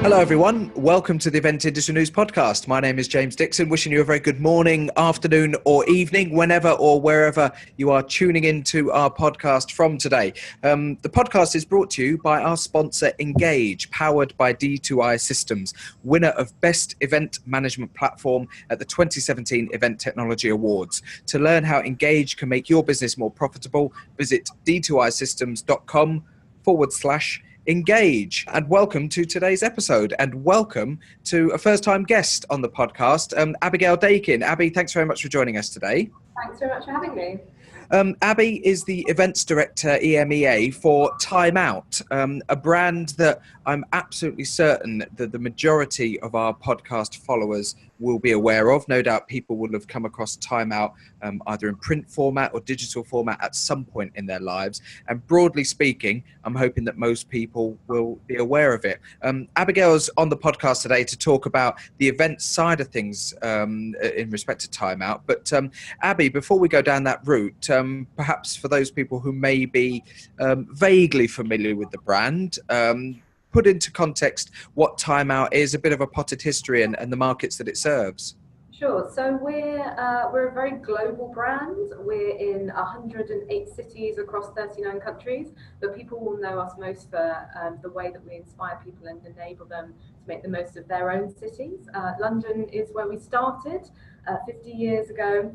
Hello everyone, welcome to the Event Industry News Podcast. My name is James Dickson, wishing you a very good morning, afternoon or evening, whenever or wherever you are tuning into our podcast from today. The podcast is brought to you by our sponsor Engage, powered by D2I Systems, winner of Best Event Management Platform at the 2017 Event Technology Awards. To learn how Engage can make your business more profitable, visit d2isystems.com/engage. And welcome to today's episode, and welcome to a first-time guest on the podcast, Abi Dakin. Abi, thanks very much for joining us today. Thanks very much for having me. Abi is the Events Director EMEA for Time Out, a brand that I'm absolutely certain that the majority of our podcast followers will be aware of. No doubt people will have come across Time Out either in print format or digital format at some point in their lives. And broadly speaking, I'm hoping that most people will be aware of it. Abigail's on the podcast today to talk about the event side of things in respect to Time Out. But Abi, before we go down that route, perhaps for those people who may be vaguely familiar with the brand, put into context what Time Out is, a bit of a potted history and the markets that it serves. Sure. So we're a very global brand. We're in 108 cities across 39 countries, but people will know us most for the way that we inspire people and enable them to make the most of their own cities. London is where we started 50 years ago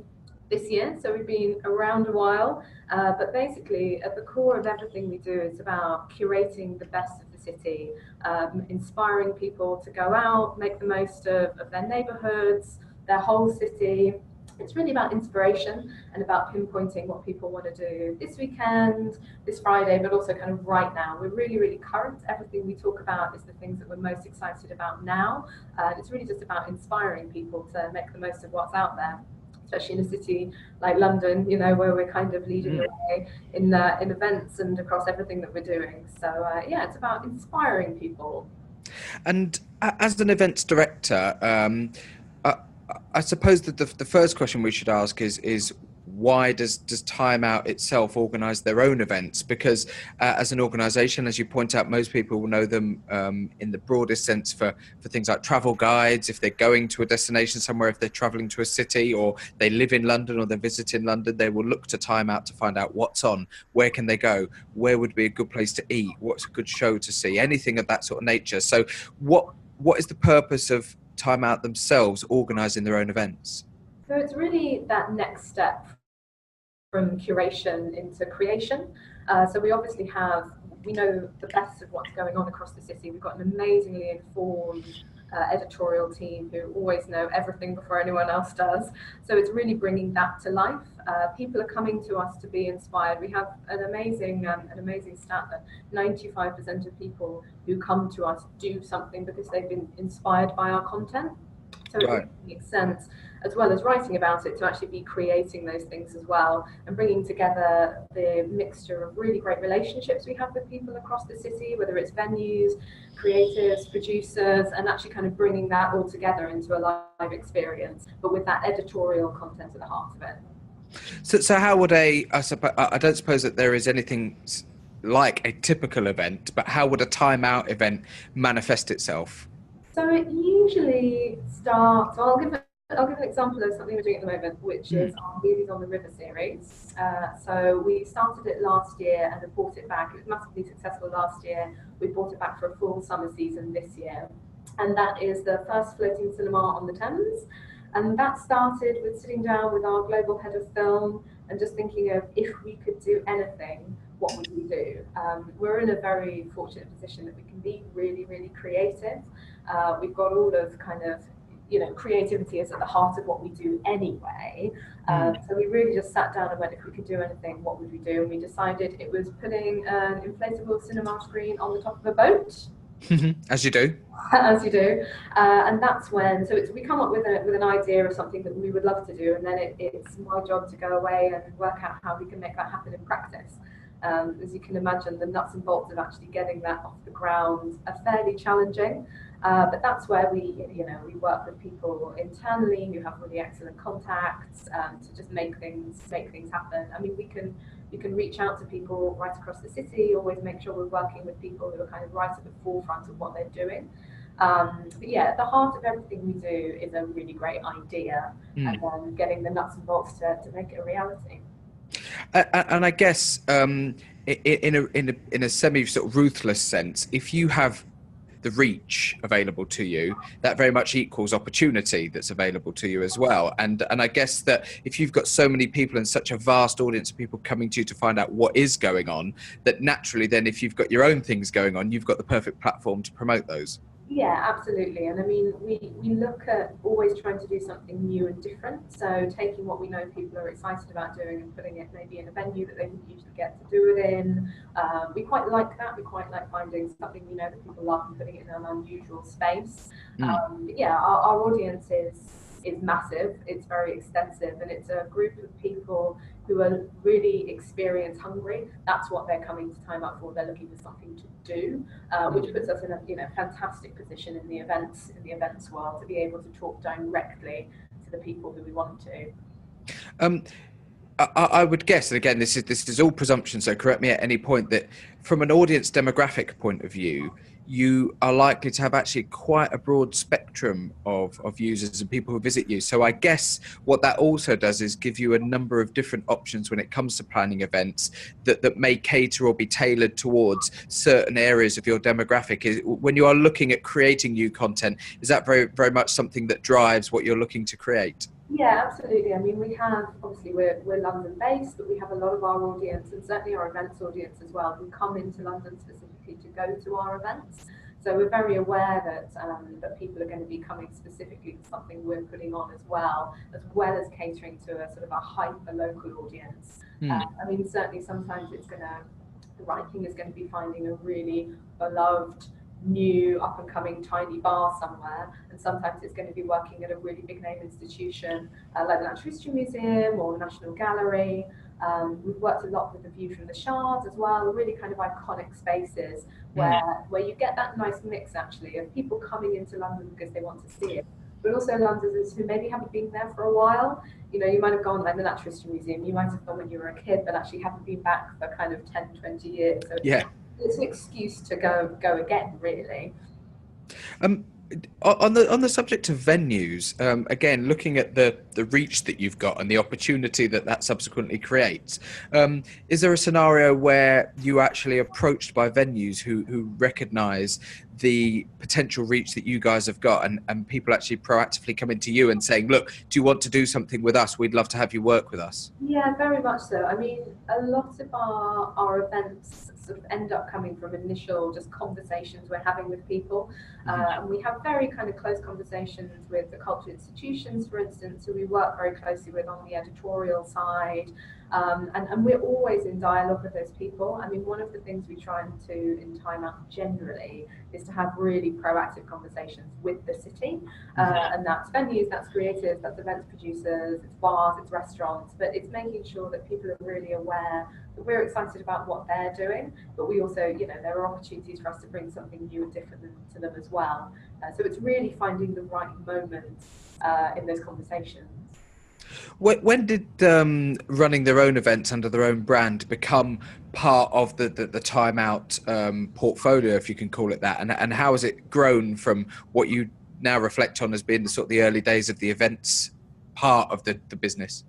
this year, so we've been around a while, but basically at the core of everything we do is about curating the best of the city, inspiring people to go out, make the most of their neighborhoods, their whole city. It's really about inspiration and about pinpointing what people want to do this weekend, this Friday, but also kind of right now. We're really, really current. Everything we talk about is the things that we're most excited about now. It's really just about inspiring people to make the most of what's out there, especially in a city like London, you know, where we're kind of leading the way in events and across everything that we're doing. So yeah, it's about inspiring people. And as an events director, I suppose that the first question we should ask is why does Time Out itself organise their own events? Because as an organisation, as you point out, most people will know them in the broadest sense for things like travel guides, if they're going to a destination somewhere, if they're travelling to a city, or they live in London or they're visiting London, they will look to Time Out to find out what's on, where can they go, where would be a good place to eat, what's a good show to see, anything of that sort of nature. So what is the purpose of Time Out themselves organising their own events? So it's really that next step from curation into creation. So we obviously we know the best of what's going on across the city. We've got an amazingly informed editorial team who always know everything before anyone else does. So it's really bringing that to life. People are coming to us to be inspired. We have an amazing stat that 95% of people who come to us do something because they've been inspired by our content. So it really makes sense, as well as writing about it, to actually be creating those things as well, and bringing together the mixture of really great relationships we have with people across the city, whether it's venues, creatives, producers, and actually kind of bringing that all together into a live experience, but with that editorial content at the heart of it. So how would I don't suppose that there is anything like a typical event, but how would a Time Out event manifest itself? So it usually starts, I'll give an example of something we're doing at the moment, which is our Movies on the River series. So we started it last year and have brought it back. It was massively successful last year. We brought it back for a full summer season this year. And that is the first floating cinema on the Thames. And that started with sitting down with our global head of film and just thinking of, if we could do anything, what would we do? We're in a very fortunate position that we can be really, really creative. We've got all of kind of, you know, creativity is at the heart of what we do anyway. So we really just sat down and went, if we could do anything, what would we do? And we decided it was putting an inflatable cinema screen on the top of a boat. As you do. As you do. And that's when, we come up with an idea of something that we would love to do, and then it's my job to go away and work out how we can make that happen in practice. As you can imagine, the nuts and bolts of actually getting that off the ground are fairly challenging. But that's where we work with people internally who have really excellent contacts to just make things happen. I mean, we can reach out to people right across the city, always make sure we're working with people who are kind of right at the forefront of what they're doing. But yeah, at the heart of everything we do is a really great idea, and then getting the nuts and bolts to make it a reality. And I guess in a semi sort of ruthless sense, if you have the reach available to you, that very much equals opportunity that's available to you as well. And I guess that if you've got so many people and such a vast audience of people coming to you to find out what is going on, that naturally then if you've got your own things going on, you've got the perfect platform to promote those. Yeah, absolutely. And I mean, we look at always trying to do something new and different. So taking what we know people are excited about doing and putting it maybe in a venue that they wouldn't usually get to do it in. We quite like that. We quite like finding something we know that people love and putting it in an unusual space. But yeah, our audience is massive. It's very extensive, and it's a group of people who are really experience hungry. That's what they're coming to Time Out for. They're looking for something to do, which puts us in a fantastic position in the events world to be able to talk directly to the people who we want to. I would guess, and again, this is all presumption, so correct me at any point, that from an audience demographic point of view, you are likely to have actually quite a broad spectrum of users and people who visit you. So I guess what that also does is give you a number of different options when it comes to planning events that may cater or be tailored towards certain areas of your demographic. When you are looking at creating new content, is that very, very much something that drives what you're looking to create? Yeah, absolutely. I mean, we have, obviously we're London based, but we have a lot of our audience, and certainly our events audience as well, who come into London specifically to go to our events. So we're very aware that people are going to be coming specifically to something we're putting on as well as catering to a sort of a hyper local audience. I mean, certainly sometimes the right thing is going to be finding a really beloved new up and coming tiny bar somewhere, and sometimes it's going to be working at a really big name institution like the Natural History Museum or the National Gallery. We've worked a lot with the View from the Shards as well, really kind of iconic spaces where you get that nice mix actually of people coming into London because they want to see it, but also Londoners who maybe haven't been there for a while. You know, you might have gone like the Natural History Museum, you might have gone when you were a kid, but actually haven't been back for kind of 10, 20 years. So it's an excuse to go again, really. On the subject of venues, again, looking at the reach that you've got and the opportunity that subsequently creates, is there a scenario where you actually approached by venues who recognise the potential reach that you guys have got, and people actually proactively coming to you and saying, look, do you want to do something with us? We'd love to have you work with us. Yeah, very much so. I mean, a lot of our events sort of end up coming from initial just conversations we're having with people. And we have very kind of close conversations with the cultural institutions, for instance, who we work very closely with on the editorial side. And we're always in dialogue with those people. I mean, one of the things we try and do in Time Out generally is to have really proactive conversations with the city. And that's venues, that's creatives, that's events producers, it's bars, it's restaurants, but it's making sure that people are really aware that we're excited about what they're doing, but we also, there are opportunities for us to bring something new and different to them as well. So it's really finding the right moment in those conversations. When did running their own events under their own brand become part of the Time Out portfolio, if you can call it that, and how has it grown from what you now reflect on as being the sort of the early days of the events part of the business?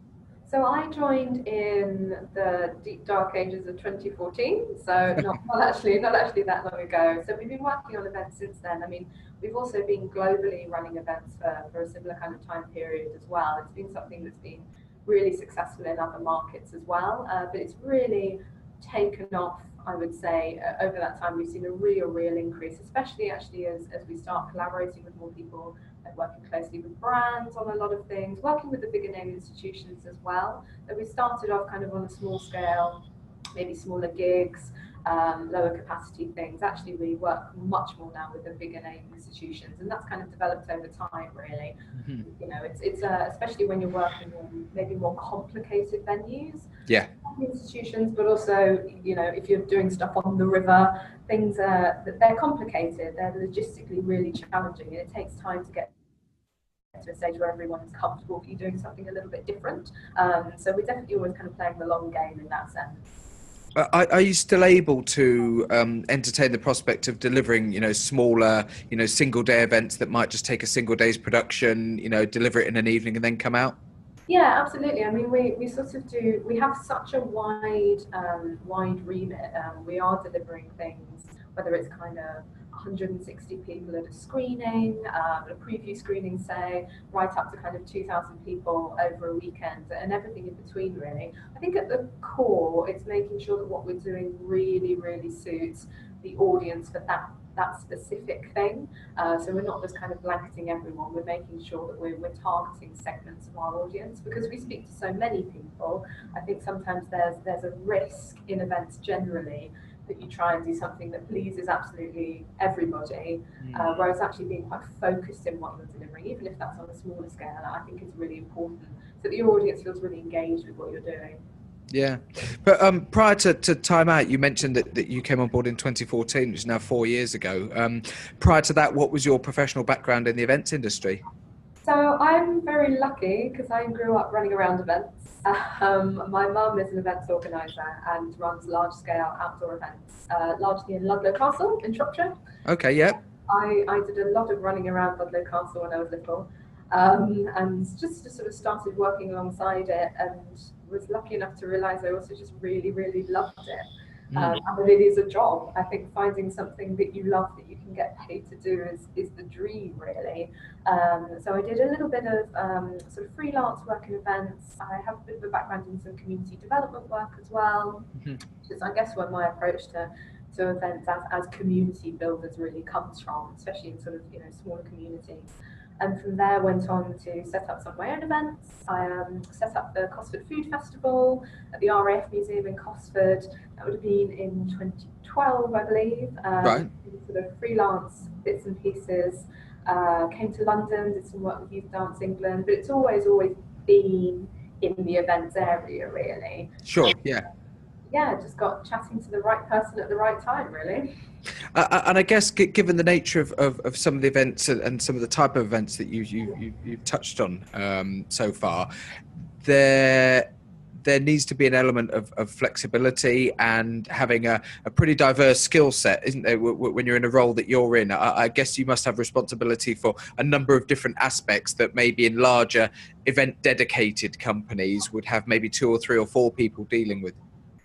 So I joined in the deep dark ages of 2014, so not actually that long ago. So we've been working on events since then. I mean, we've also been globally running events for a similar kind of time period as well. It's been something that's been really successful in other markets as well, but it's really taken off, I would say. Over that time we've seen a real increase, especially actually as we start collaborating with more people, working closely with brands on a lot of things, working with the bigger name institutions as well. So we started off kind of on a small scale, maybe smaller gigs, lower capacity things. Actually, we work much more now with the bigger name institutions, and that's kind of developed over time, really. It's especially when you're working on maybe more complicated venues, institutions, but also, if you're doing stuff on the river, things they're complicated, they're logistically really challenging, and it takes time to get to a stage where everyone's comfortable with you doing something a little bit different. So we're definitely always kind of playing the long game in that sense. Are you still able to entertain the prospect of delivering, smaller, single day events that might just take a single day's production, deliver it in an evening and then come out? Yeah, absolutely. I mean, we sort of do. We have such a wide remit. We are delivering things, whether it's kind of 160 people at a screening, a preview screening, say, right up to kind of 2,000 people over a weekend, and everything in between. Really, I think at the core, it's making sure that what we're doing really, really suits the audience for that specific thing. So we're not just kind of blanketing everyone. We're making sure that we're targeting segments of our audience because we speak to so many people. I think sometimes there's a risk in events generally that you try and do something that pleases absolutely everybody, whereas actually being quite focused in what you're delivering, even if that's on a smaller scale, I think is really important so that your audience feels really engaged with what you're doing. Yeah, but prior to Time Out, you mentioned that you came on board in 2014, which is now 4 years ago. Prior to that, what was your professional background in the events industry? So I'm very lucky because I grew up running around events. My mum is an events organiser and runs large-scale outdoor events, largely in Ludlow Castle in Shropshire. Okay, yeah. I did a lot of running around Ludlow Castle when I was little, and just sort of started working alongside it, and was lucky enough to realise I also just really, really loved it. And that it is a job. I think finding something that you love that you can get paid to do is the dream, really. So I did a little bit of sort of freelance work in events. I have a bit of a background in some community development work as well, which is, I guess, where my approach to events as community builders really comes from, especially in sort of smaller communities. And from there went on to set up some of my own events. I set up the Cosford Food Festival at the RAF Museum in Cosford. That would have been in 2012, I believe. Right. Sort of freelance bits and pieces. Came to London, did some work with Youth Dance England, but it's always been in the events area, really. Sure, yeah. Yeah, just got chatting to the right person at the right time, really. And I guess given the nature of some of the events and some of the type of events that you've touched on so far, there needs to be an element of flexibility and having a pretty diverse skill set, isn't there, when you're in a role that you're in? I guess you must have responsibility for a number of different aspects that maybe in larger event dedicated companies would have maybe 2 or 3 or 4 people dealing with.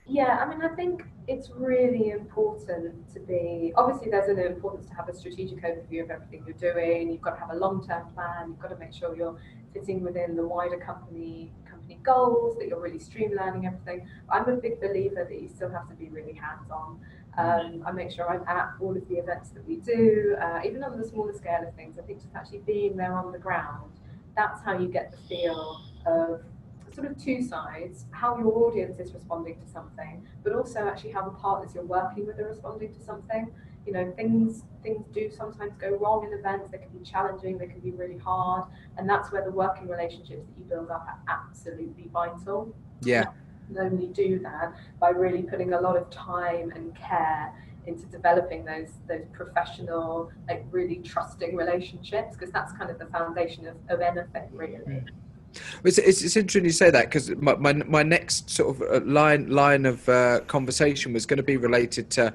Yeah, I mean, I think it's really important to be, obviously there's an importance to have a strategic overview of everything you're doing. You've got to have a long-term plan. You've got to make sure you're fitting within the wider company goals, that you're really streamlining everything. I'm a big believer that you still have to be really hands-on. I make sure I'm at all of the events that we do, even on the smaller scale of things. I think just actually being there on the ground, that's how you get the feel of sort of 2 sides, how your audience is responding to something, but also actually how the partners you're working with are responding to something. Things do sometimes go wrong in events. They can be challenging, they can be really hard, and that's where the working relationships that you build up are absolutely vital. Yeah. You can only do that by really putting a lot of time and care into developing those professional, like really trusting relationships, because that's kind of the foundation of anything, really. It's interesting you say that, because my next sort of line of conversation was going to be related to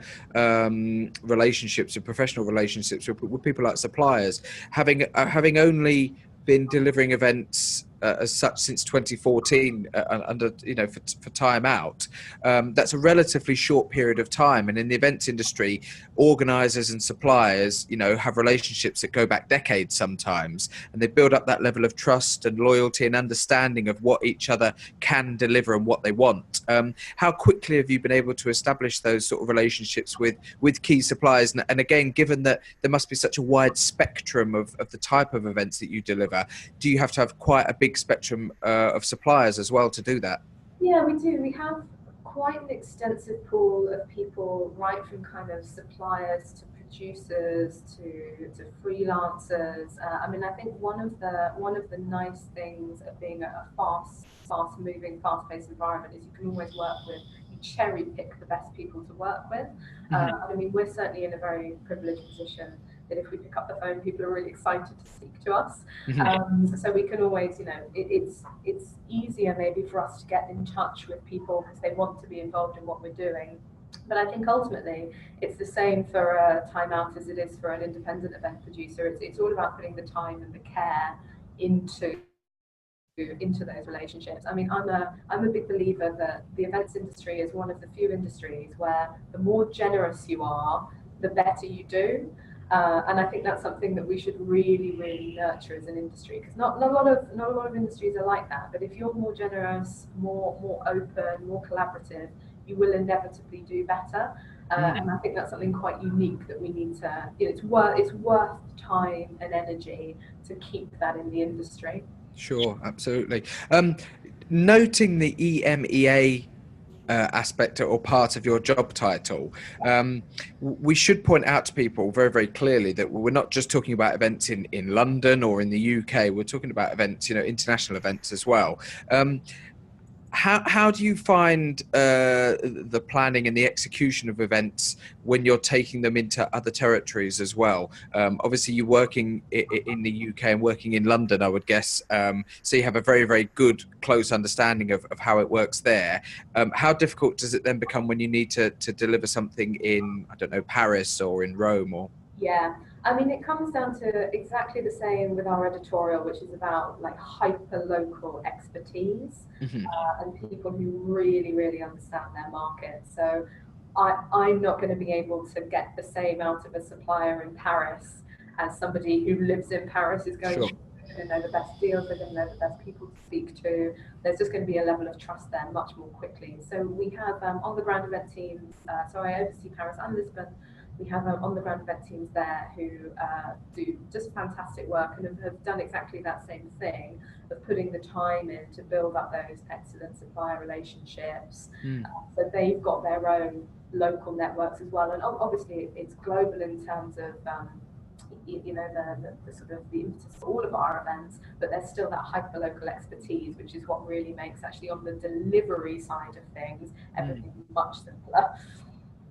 relationships and professional relationships with people like suppliers. Having only been delivering events as such since 2014 under for Time Out, that's a relatively short period of time, and in the events industry, organizers and suppliers have relationships that go back decades sometimes, and they build up that level of trust and loyalty and understanding of what each other can deliver and what they want. How quickly have you been able to establish those sort of relationships with key suppliers, and again, given that there must be such a wide spectrum of the type of events that you deliver, do you have to have quite a big spectrum of suppliers as well to do that? Yeah, we do. We have quite an extensive pool of people, right from kind of suppliers to producers to freelancers. I mean, I think one of the nice things of being a fast moving, fast paced environment is you can always work with, you cherry pick the best people to work with. I mean, we're certainly in a very privileged position that if we pick up the phone, people are really excited to speak to us. Mhm. So we can always, it's easier maybe for us to get in touch with people because they want to be involved in what we're doing. But I think ultimately it's the same for a Time Out as it is for an independent event producer. It's all about putting the time and the care into those relationships. I mean, I'm a big believer that the events industry is one of the few industries where the more generous you are, the better you do. And I think that's something that we should really, really nurture as an industry, because not a lot of industries are like that. But if you're more generous, more open, more collaborative, you will inevitably do better. And I think that's something quite unique that we need to. It's worth time and energy to keep that in the industry. Sure, absolutely. Noting the EMEA aspect or part of your job title, we should point out to people very, very clearly that we're not just talking about events in London or in the UK. We're talking about events, international events as well. How do you find the planning and the execution of events when you're taking them into other territories as well? Obviously, you're working in the UK and working in London, I would guess. So you have a very, very good, close understanding of how it works there. How difficult does it then become when you need to deliver something in, I don't know, Paris or in Rome or? Yeah, I mean, it comes down to exactly the same with our editorial, which is about like hyper local expertise Mhm. and people who really, really understand their market. So I'm not going to be able to get the same out of a supplier in Paris as somebody who lives in Paris is going Sure. to. They're going to know the best deals, they're going to know the best people to speak to. There's just going to be a level of trust there much more quickly. So we have on the ground event teams, so I oversee Paris and Lisbon. We have on the ground event teams there who do just fantastic work and have done exactly that same thing of putting the time in to build up those excellent supplier relationships. Mm. So they've got their own local networks as well. And obviously it's global in terms of the sort of the impetus for all of our events, but there's still that hyper local expertise, which is what really makes actually on the delivery side of things everything much simpler.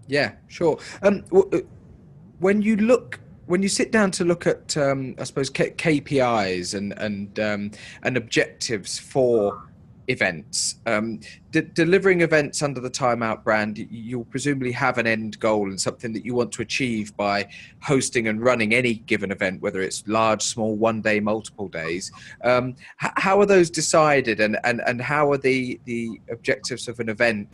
Yeah, sure. When you sit down to look at, I suppose, KPIs and objectives for events, delivering events under the Time Out brand, you'll presumably have an end goal and something that you want to achieve by hosting and running any given event, whether it's large, small, one day, multiple days. How are those decided, and how are the objectives of an event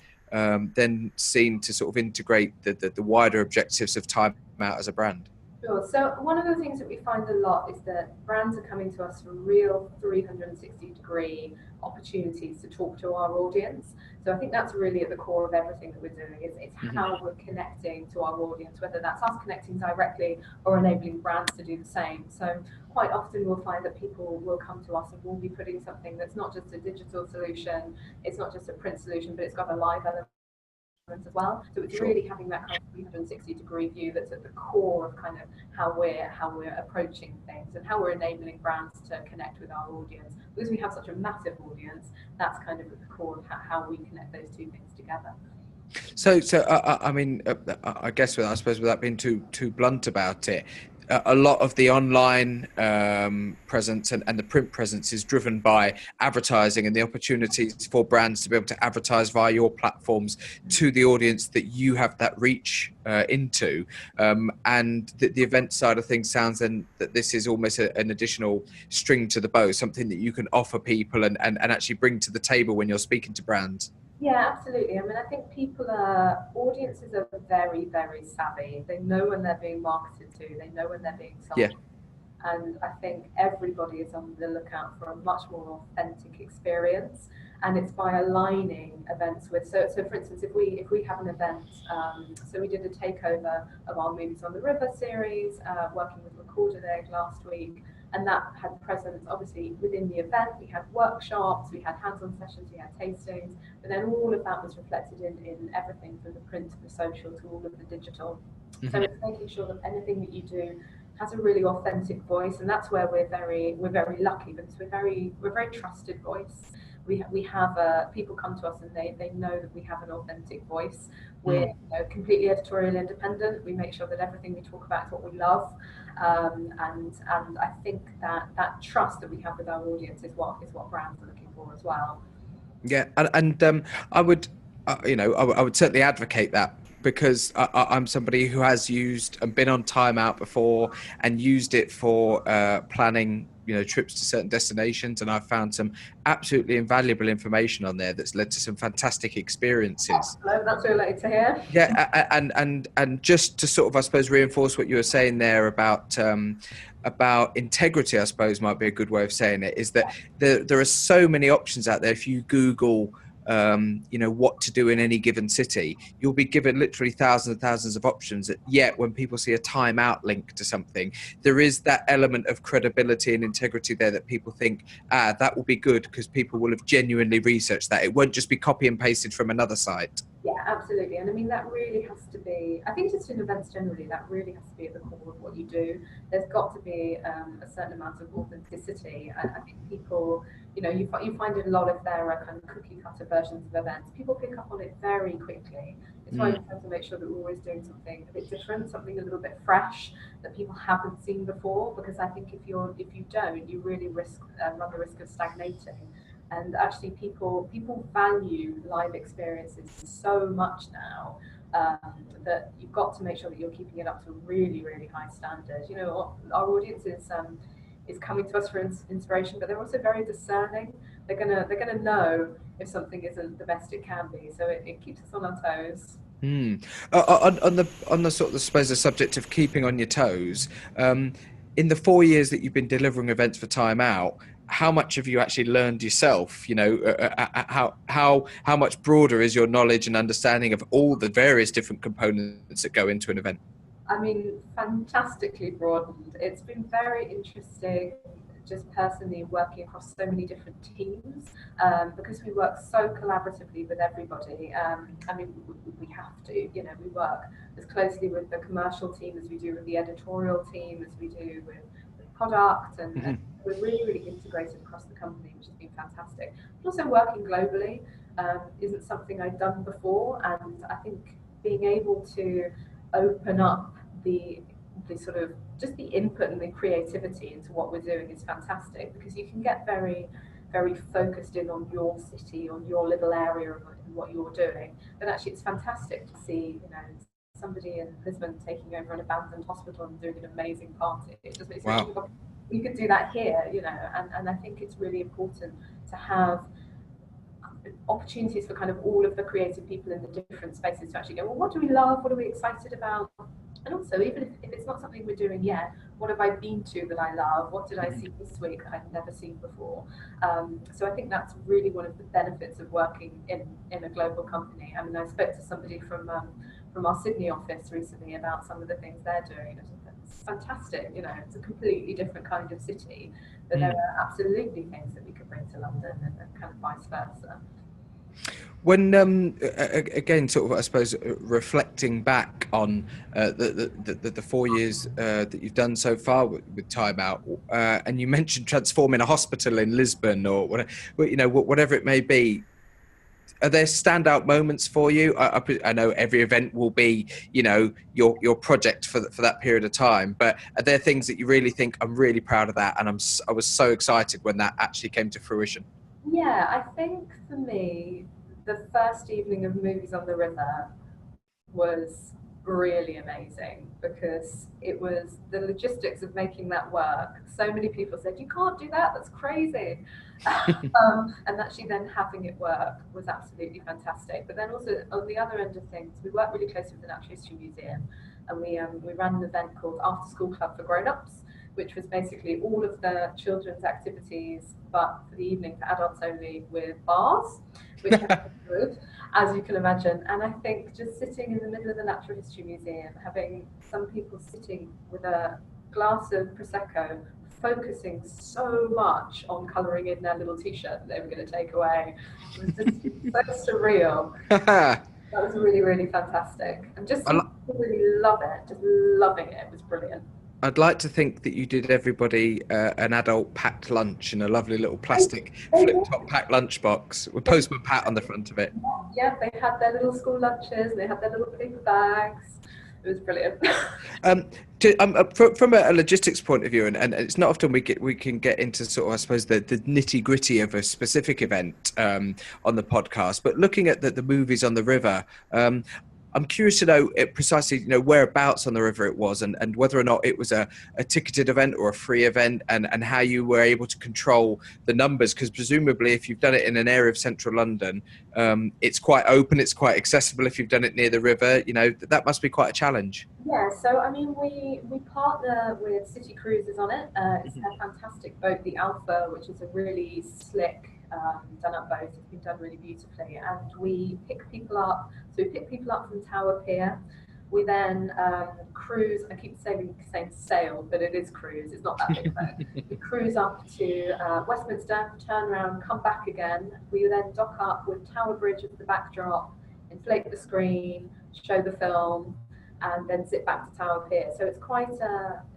then seen to sort of integrate the wider objectives of Time Out as a brand? Sure. So one of the things that we find a lot is that brands are coming to us for real 360-degree opportunities to talk to our audience. So I think that's really at the core of everything that we're doing. It's how we're connecting to our audience, whether that's us connecting directly or enabling brands to do the same. So quite often we'll find that people will come to us and we'll be putting something that's not just a digital solution, it's not just a print solution, but it's got a live element as well. So it's Sure. really having that kind of 360-degree view that's at the core of kind of how we're approaching things and how we're enabling brands to connect with our audience. Because we have such a massive audience, that's kind of at the core of how we connect those two things together. So, I mean, I guess, I suppose, without being too blunt about it, a lot of the online presence and the print presence is driven by advertising and the opportunities for brands to be able to advertise via your platforms to the audience that you have that reach into. And the event side of things sounds then that this is almost an additional string to the bow, something that you can offer people and actually bring to the table when you're speaking to brands. Yeah, absolutely. I mean, I think audiences are very, very savvy. They know when they're being marketed to, they know when they're being Yeah. sold. And I think everybody is on the lookout for a much more authentic experience. And it's by aligning events with, so for instance, if we have an event, so we did a takeover of our Movies on the River series, working with Recorder Egg last week, and that had presence obviously within the event. We had workshops, we had hands-on sessions, we had tastings, but then all of that was reflected in everything from the print to the social to all of the digital. So it's making sure that anything that you do has a really authentic voice, and that's where we're very lucky because we're very trusted voice. We have people come to us and they know that we have an authentic voice. We're completely editorial independent. We make sure that everything we talk about is what we love, And I think that trust that we have with our audience is what brands are looking for as well. Yeah, and I would, I would certainly advocate that, because I'm somebody who has used and been on Time Out before and used it for planning, trips to certain destinations, and I've found some absolutely invaluable information on there that's led to some fantastic experiences. Hello, that's really to hear. Yeah, and just to sort of, I suppose, reinforce what you were saying there about integrity, I suppose might be a good way of saying it, is that there are so many options out there. If you Google what to do in any given city, you'll be given literally thousands and thousands of options. Yet when people see a Time Out link to something, there is that element of credibility and integrity there, that people think, that will be good because people will have genuinely researched that. It won't just be copy and pasted from another site. Yeah, absolutely. And I mean, that really has to be, I think just in events generally, that really has to be at the core of what you do. There's got to be a certain amount of authenticity. I think people, you find a lot of their kind of cookie cutter versions of events. People pick up on it very quickly. It's why we have to make sure that we're always doing something a bit different, something a little bit fresh that people haven't seen before. Because I think if you don't, you really run the risk of stagnating. And actually, people value live experiences so much now, that you've got to make sure that you're keeping it up to a really, really high standard. Our audience is coming to us for inspiration, but they're also very discerning. They're gonna know if something isn't the best it can be. So it keeps us on our toes. On the sort of, I suppose, the subject of keeping on your toes, in the 4 years that you've been delivering events for Time Out, how much have you actually learned yourself? How much broader is your knowledge and understanding of all the various different components that go into an event? I mean, fantastically broadened. It's been very interesting, just personally working across so many different teams, because we work so collaboratively with everybody. I mean, we have to, we work as closely with the commercial team as we do with the editorial team, as we do with product, and we're really, really integrated across the company, which has been fantastic. But also working globally isn't something I've done before, and I think being able to open up the sort of just the input and the creativity into what we're doing is fantastic, because you can get very, very focused in on your city, on your little area and what you're doing. But actually, it's fantastic to see, somebody in Lisbon taking over an abandoned hospital and doing an amazing party. It just makes me think, we could do that here, and I think it's really important to have opportunities for kind of all of the creative people in the different spaces to actually go, well, what do we love? What are we excited about? And also, even if it's not something we're doing yet, what have I been to that I love? What did I see this week that I've never seen before? So I think that's really one of the benefits of working in a global company. I mean, I spoke to somebody from our Sydney office recently about some of the things they're doing. It's fantastic, it's a completely different kind of city, but there are absolutely things that we could bring to London, and kind of vice versa. When again, sort of, I suppose, reflecting back on the 4 years that you've done so far with Time Out, and you mentioned transforming a hospital in Lisbon, or whatever it may be, are there standout moments for you? I know every event will be, your project for that period of time, but are there things that you really think, I'm really proud of that, and I was so excited when that actually came to fruition? Yeah, I think for me, the first evening of Movies on the River was really amazing, because it was the logistics of making that work. So many people said, you can't do that, that's crazy. And actually then having it work was absolutely fantastic. But then also on the other end of things, we worked really closely with the Natural History Museum, and we ran an event called After School Club for Grown-Ups, which was basically all of the children's activities, but for the evening for adults only, with bars, which was good, as you can imagine. And I think just sitting in the middle of the Natural History Museum, having some people sitting with a glass of Prosecco, focusing so much on colouring in their little t-shirt that they were going to take away, it was just so surreal. That was really, really fantastic. And just really love it, just loving it. It was brilliant. I'd like to think that you did everybody an adult packed lunch in a lovely little plastic flip-top packed lunchbox with Postman Pat on the front of it. Yeah, they had their little school lunches, they had their little paper bags. It was brilliant. From a logistics point of view, and it's not often we can get into sort of, I suppose, the nitty gritty of a specific event on the podcast. But looking at the movies on the river, I'm curious to know precisely, whereabouts on the river it was, and whether or not it was a ticketed event or a free event, and how you were able to control the numbers. Because presumably, if you've done it in an area of central London, it's quite open, it's quite accessible. If you've done it near the river, that must be quite a challenge. Yeah, so I mean, we partner with City Cruises on it. It's a fantastic boat, the Alpha, which is a really slick, done-up boat. It's been done really beautifully, and we pick people up. So we pick people up from Tower Pier. We then cruise. I keep saying sail, but it is cruise. It's not that big boat. We cruise up to Westminster, turn around, come back again. We then dock up with Tower Bridge as the backdrop, inflate the screen, show the film, and then sit back to Tower Pier. So it's quite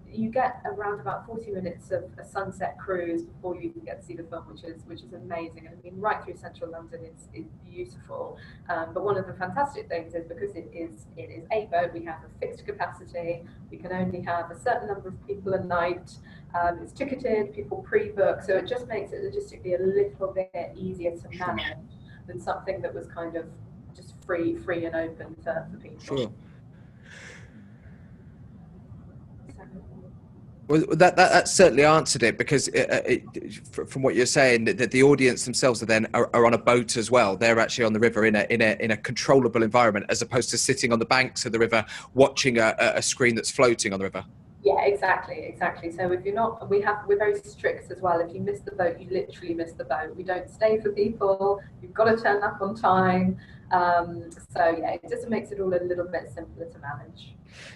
you get around about 40 minutes of a sunset cruise before you even get to see the film, which is amazing. And I mean, right through central London, it's beautiful. But one of the fantastic things is because it is a boat, we have a fixed capacity. We can only have a certain number of people a night. It's ticketed, people pre-book, so it just makes it logistically a little bit easier to manage than something that was kind of just free and open for people. Sure. Well, that certainly answered it, because from what you're saying, that the audience themselves are on a boat as well. They're actually on the river in a controllable environment, as opposed to sitting on the banks of the river watching a screen that's floating on the river. Yeah, exactly. So if you're not, we're very strict as well. If you miss the boat, you literally miss the boat. We don't stay for people. You've got to turn up on time. So yeah, it just makes it all a little bit simpler to manage.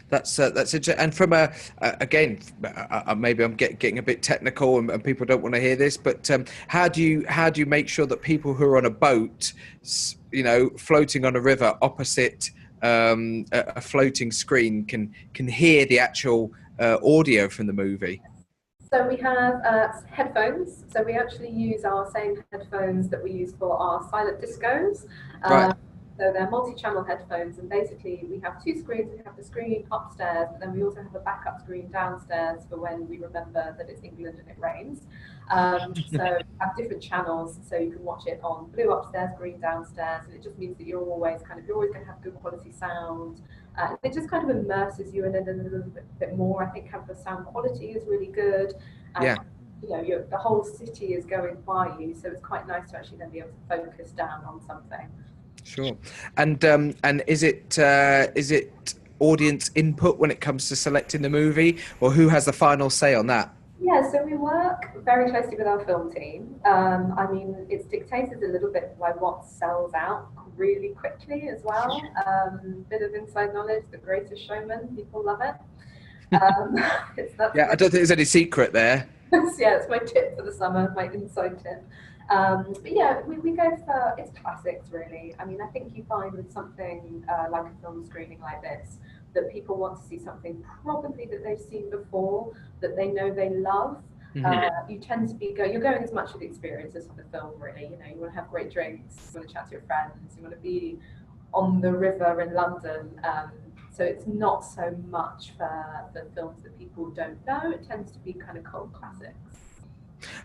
That's interesting. And from again, maybe I'm getting a bit technical, and people don't want to hear this, but how do you make sure that people who are on a boat, floating on a river opposite a floating screen, can hear the actual audio from the movie? So we have headphones. So we actually use our same headphones that we use for our silent discos. Right. So they're multi-channel headphones, and basically we have two screens. We have the screen upstairs, but then we also have a backup screen downstairs for when we remember that it's England and it rains. So we have different channels, so you can watch it on blue upstairs, green downstairs, and it just means that you're always going to have good quality sound. It just kind of immerses you in it a little bit more. I think the sound quality is really good. And, yeah. The whole city is going by you, so it's quite nice to actually then be able to focus down on something. Sure. And is it audience input when it comes to selecting the movie, or who has the final say on that? Yeah, so we work very closely with our film team. I mean, it's dictated a little bit by what sells out really quickly as well. Bit of inside knowledge, The Greatest Showman, people love it. Yeah, I don't think there's any secret there. Yeah, it's my tip for the summer, my inside tip. But yeah, we go for, it's classics really. I mean, I think you find with something like a film screening like this, that people want to see something probably that they've seen before, that they know they love. Mm-hmm. You tend to you're going as much of the experience as for the film really. You want to have great drinks, you want to chat to your friends, you want to be on the river in London. So it's not so much for the films that people don't know. It tends to be kind of cult classics.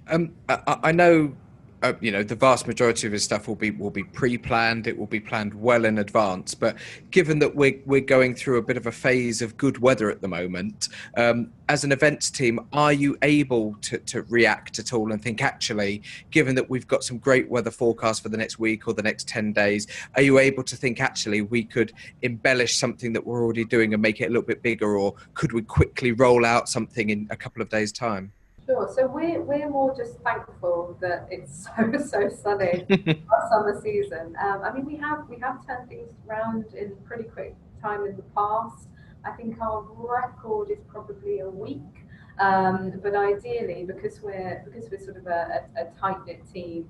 I know, the vast majority of his stuff will be pre-planned. It will be planned well in advance. But given that we're going through a bit of a phase of good weather at the moment, as an events team, are you able to react at all and think, actually, given that we've got some great weather forecasts for the next week or the next 10 days, are you able to think, actually, we could embellish something that we're already doing and make it a little bit bigger, or could we quickly roll out something in a couple of days' time? Sure. So we're more just thankful that it's so sunny our summer season. I mean, we have turned things around in pretty quick time in the past. I think our record is probably a week. But ideally, because we're sort of a tight-knit team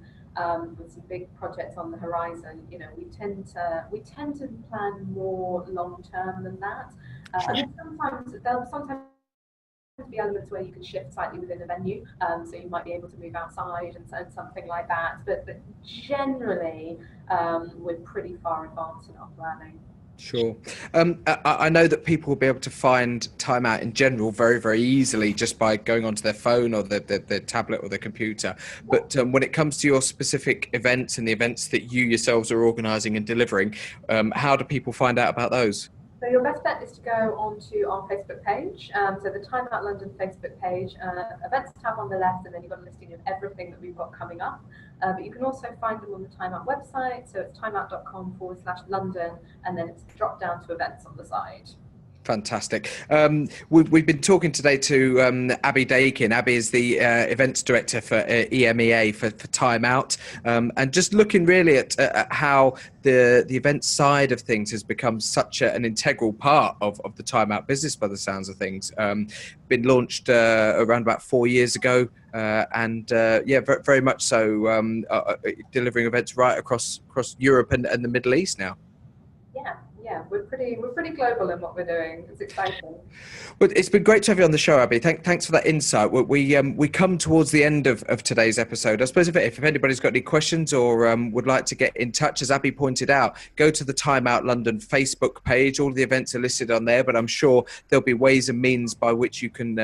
with some big projects on the horizon, we tend to plan more long-term than that. I mean, sometimes be elements where you can shift slightly within a venue, so you might be able to move outside and something like that, but generally we're pretty far advanced in our planning. Sure. I know that people will be able to find Time Out in general very, very easily just by going onto their phone or their tablet or their computer. But when it comes to your specific events and the events that you yourselves are organising and delivering, how do people find out about those? So your best bet is to go onto our Facebook page. So the Time Out London Facebook page, events tab on the left, and then you've got a listing of everything that we've got coming up. But you can also find them on the Time Out website. So it's timeout.com/London, and then it's dropped down to events on the side. Fantastic. We've been talking today to Abi Dakin. Abi is the Events Director for EMEA for Time Out, and just looking really at how the event side of things has become such an integral part of the Time Out business by the sounds of things. Been launched around about 4 years ago, and very much so delivering events right across Europe and the Middle East now. Yeah, we're pretty global in what we're doing. It's exciting. Well, it's been great to have you on the show, Abi. Thanks for that insight. We come towards the end of today's episode. I suppose if anybody's got any questions or would like to get in touch, as Abi pointed out, go to the Time Out London Facebook page. All the events are listed on there, but I'm sure there'll be ways and means by which you can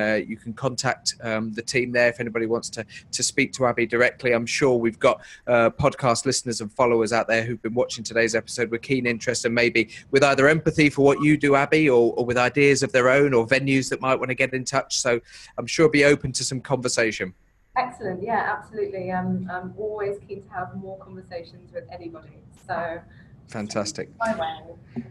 contact the team there if anybody wants to speak to Abi directly. I'm sure we've got podcast listeners and followers out there who've been watching today's episode with keen interest and maybe with either empathy for what you do, Abi, or with ideas of their own or venues that might want to get in touch. So I'm sure be open to some conversation. Excellent. Yeah, absolutely. I'm always keen to have more conversations with anybody. So fantastic. my way.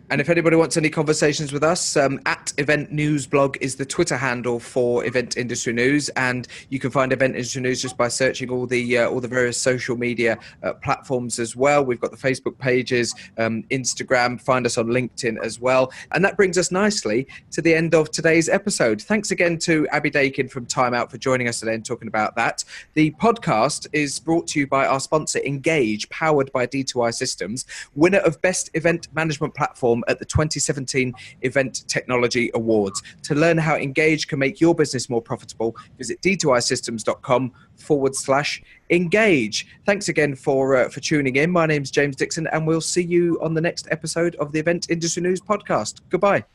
And if anybody wants any conversations with us, at Event News Blog is the Twitter handle for Event Industry News, and you can find Event Industry News just by searching all the various social media platforms as well. We've got the Facebook pages, Instagram. Find us on LinkedIn as well. And that brings us nicely to the end of today's episode. Thanks again to Abi Dakin from Time Out for joining us today and talking about that. The podcast is brought to you by our sponsor Engage, powered by D2I Systems, winner of Best Event Management Platform at the 2017 Event Technology Awards. To learn how Engage can make your business more profitable, visit d2isystems.com/engage. Thanks again for tuning in. My name's James Dickson, and we'll see you on the next episode of the Event Industry News podcast. Goodbye.